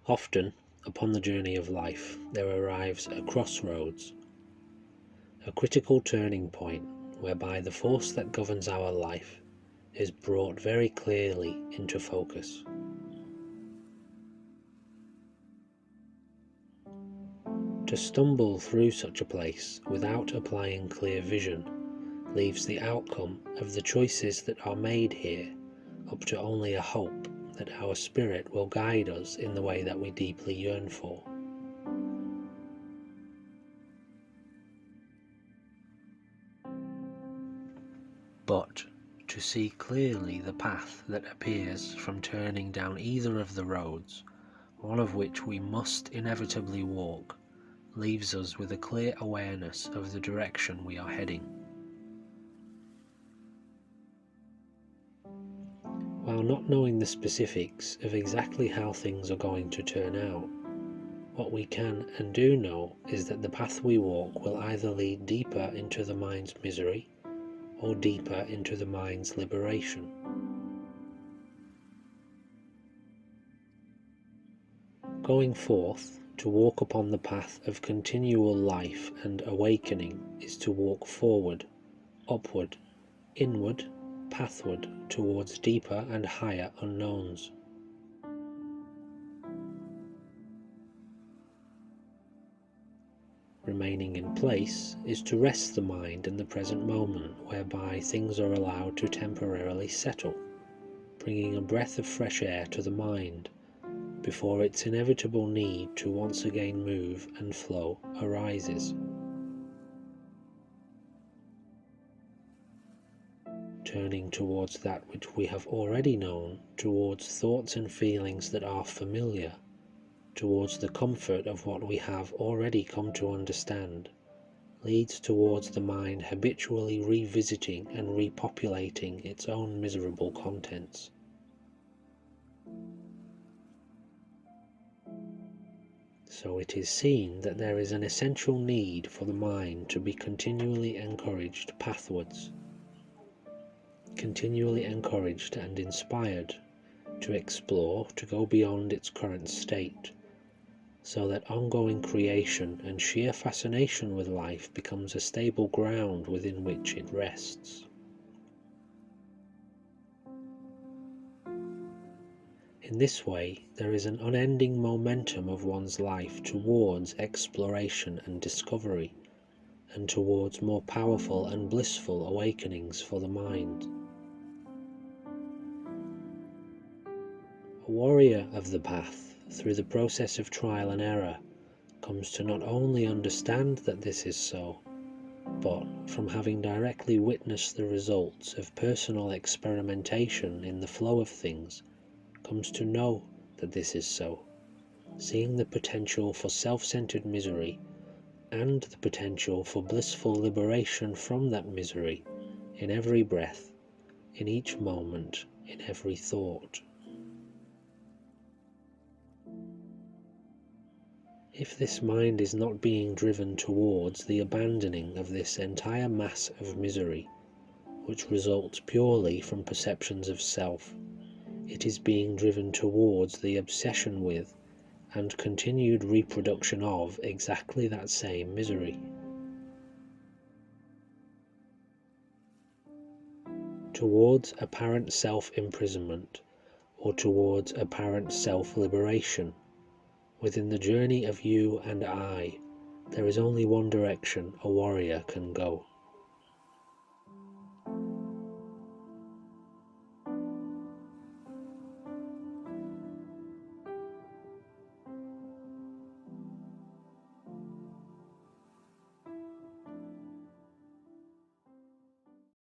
Often, upon the journey of life, there arrives a crossroads, a critical turning point whereby the force that governs our life is brought very clearly into focus. To stumble through such a place without applying clear vision leaves the outcome of the choices that are made here up to only a hope that our spirit will guide us in the way that we deeply yearn for. But to see clearly the path that appears from turning down either of the roads, one of which we must inevitably walk, leaves us with a clear awareness of the direction we are heading. While not knowing the specifics of exactly how things are going to turn out, what we can and do know is that the path we walk will either lead deeper into the mind's misery or deeper into the mind's liberation. Going forth to walk upon the path of continual life and awakening is to walk forward, upward, inward, pathward towards deeper and higher unknowns. Remaining in place is to rest the mind in the present moment, whereby things are allowed to temporarily settle, bringing a breath of fresh air to the mind before its inevitable need to once again move and flow arises. Turning towards that which we have already known, towards thoughts and feelings that are familiar, towards the comfort of what we have already come to understand, leads towards the mind habitually revisiting and repopulating its own miserable contents. So it is seen that there is an essential need for the mind to be continually encouraged pathwards, continually encouraged and inspired to explore, to go beyond its current state, so that ongoing creation and sheer fascination with life becomes a stable ground within which it rests. In this way, there is an unending momentum of one's life towards exploration and discovery, and towards more powerful and blissful awakenings for the mind. A warrior of the path, through the process of trial and error, comes to not only understand that this is so, but from having directly witnessed the results of personal experimentation in the flow of things, comes to know that this is so, seeing the potential for self-centered misery and the potential for blissful liberation from that misery in every breath, in each moment, in every thought. If this mind is not being driven towards the abandoning of this entire mass of misery, which results purely from perceptions of self, it is being driven towards the obsession with and continued reproduction of exactly that same misery. Towards apparent self-imprisonment, or towards apparent self-liberation, within the journey of you and I, there is only one direction a warrior can go.